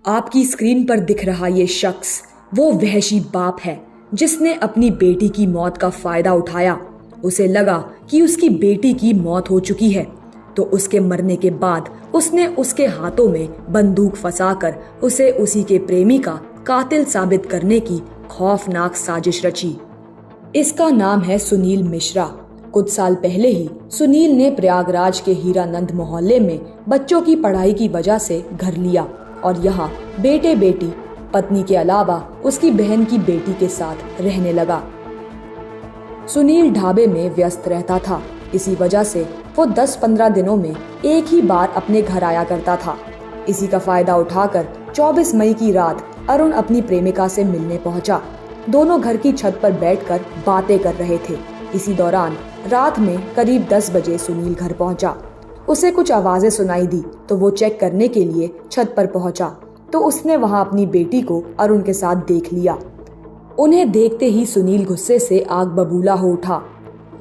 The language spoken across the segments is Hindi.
आपकी स्क्रीन पर दिख रहा ये शख्स वो वहशी बाप है जिसने अपनी बेटी की मौत का फायदा उठाया। उसे लगा कि उसकी बेटी की मौत हो चुकी है, तो उसके मरने के बाद उसने उसके हाथों में बंदूक फंसाकर उसे उसी के प्रेमी का कातिल साबित करने की खौफनाक साजिश रची। इसका नाम है सुनील मिश्रा। कुछ साल पहले ही सुनील ने प्रयागराज के हीरानंद मोहल्ले में बच्चों की पढ़ाई की वजह से घर लिया और यहाँ बेटे बेटी पत्नी के अलावा उसकी बहन की बेटी के साथ रहने लगा। सुनील ढाबे में व्यस्त रहता था, इसी वजह से वो 10-15 दिनों में एक ही बार अपने घर आया करता था। इसी का फायदा उठाकर 24 मई की रात अरुण अपनी प्रेमिका से मिलने पहुंचा। दोनों घर की छत पर बैठकर बातें कर रहे थे। इसी दौरान रात में करीब 10 बजे सुनील घर पहुंचा। उसे कुछ आवाजें सुनाई दी तो वो चेक करने के लिए छत पर पहुंचा तो उसने वहां अपनी बेटी को अरुण के साथ देख लिया। उन्हें देखते ही सुनील गुस्से से आग बबूला हो उठा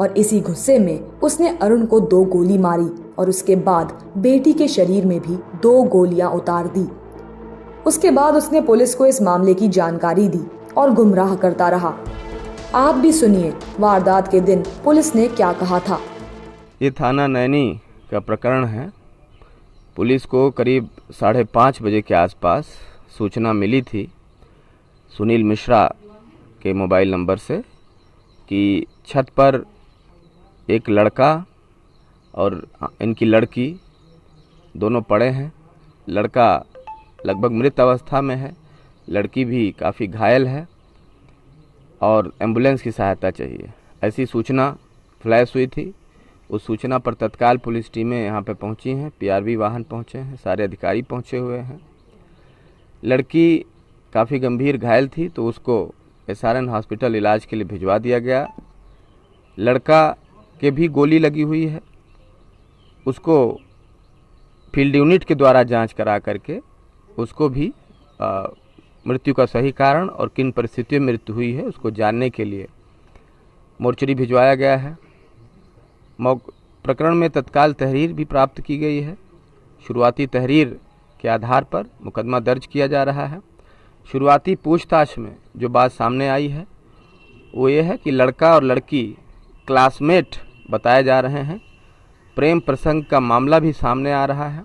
और इसी गुस्से में उसने अरुण को 2 गोली मारी और उसके बाद बेटी के शरीर में भी 2 गोलियां उतार दी। उसके बाद उसने पुलिस को इस मामले की जानकारी दी और गुमराह करता रहा। आप भी सुनिए वारदात के दिन पुलिस ने क्या कहा था। ये थाना नैनी का प्रकरण है। पुलिस को करीब 5:30 बजे के आसपास सूचना मिली थी सुनील मिश्रा के मोबाइल नंबर से कि छत पर एक लड़का और इनकी लड़की दोनों पड़े हैं। लड़का लगभग मृत अवस्था में है, लड़की भी काफ़ी घायल है और एम्बुलेंस की सहायता चाहिए, ऐसी सूचना फ्लैश हुई थी। उस सूचना पर तत्काल पुलिस टीमें यहाँ पे पहुँची हैं, पीआरवी वाहन पहुँचे हैं, सारे अधिकारी पहुँचे हुए हैं। लड़की काफ़ी गंभीर घायल थी तो उसको एसआरएन हॉस्पिटल इलाज के लिए भिजवा दिया गया। लड़का के भी गोली लगी हुई है, उसको फील्ड यूनिट के द्वारा जांच करा करके उसको भी मृत्यु का सही कारण और किन परिस्थितियों में मृत्यु हुई है उसको जानने के लिए मोर्चरी भिजवाया गया है। प्रकरण में तत्काल तहरीर भी प्राप्त की गई है। शुरुआती तहरीर के आधार पर मुकदमा दर्ज किया जा रहा है। शुरुआती पूछताछ में जो बात सामने आई है वो ये है कि लड़का और लड़की क्लासमेट बताए जा रहे हैं। प्रेम प्रसंग का मामला भी सामने आ रहा है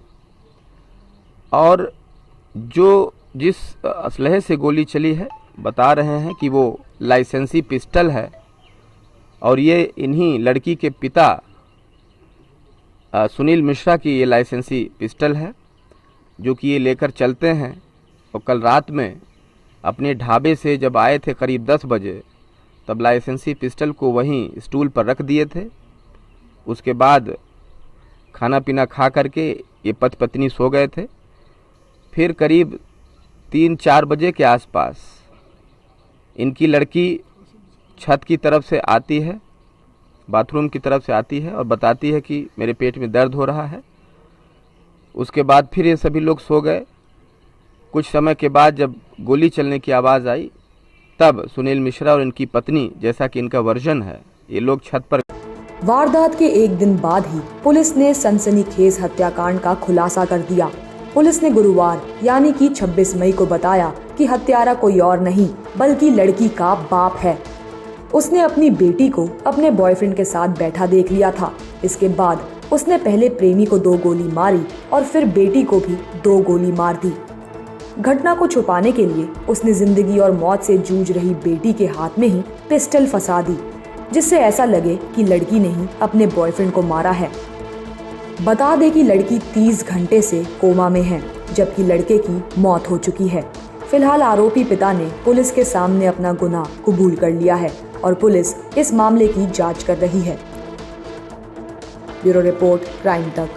और जिस असलहे से गोली चली है बता रहे हैं कि वो लाइसेंसी पिस्टल है और ये इन्हीं लड़की के पिता सुनील मिश्रा की ये लाइसेंसी पिस्टल है जो कि ये लेकर चलते हैं। और कल रात में अपने ढाबे से जब आए थे करीब 10 बजे तब लाइसेंसी पिस्टल को वहीं स्टूल पर रख दिए थे। उसके बाद खाना पीना खा करके ये पति पत्नी सो गए थे। फिर करीब 3-4 बजे के आसपास इनकी लड़की छत की तरफ से आती है, बाथरूम की तरफ से आती है और बताती है कि मेरे पेट में दर्द हो रहा है। उसके बाद फिर ये सभी लोग सो गए। कुछ समय के बाद जब गोली चलने की आवाज़ आई तब सुनील मिश्रा और इनकी पत्नी, जैसा कि इनका वर्जन है, ये लोग छत पर। वारदात के एक दिन बाद ही पुलिस ने सनसनीखेज हत्याकांड का खुलासा कर दिया। पुलिस ने गुरुवार यानी कि 26 मई को बताया कि हत्यारा कोई और नहीं बल्कि लड़की का बाप है। उसने अपनी बेटी को अपने बॉयफ्रेंड के साथ बैठा देख लिया था। इसके बाद उसने पहले प्रेमी को 2 गोली मारी और फिर बेटी को भी 2 गोली मार दी। घटना को छुपाने के लिए उसने जिंदगी और मौत से जूझ रही बेटी के हाथ में ही पिस्टल फंसा दी, जिससे ऐसा लगे कि लड़की ने ही अपने बॉयफ्रेंड को मारा है। बता दें कि लड़की 30 घंटे से कोमा में है जबकि लड़के की मौत हो चुकी है। फिलहाल आरोपी पिता ने पुलिस के सामने अपना गुनाह कबूल कर लिया है और पुलिस इस मामले की जांच कर रही है। ब्यूरो रिपोर्ट, क्राइम तक।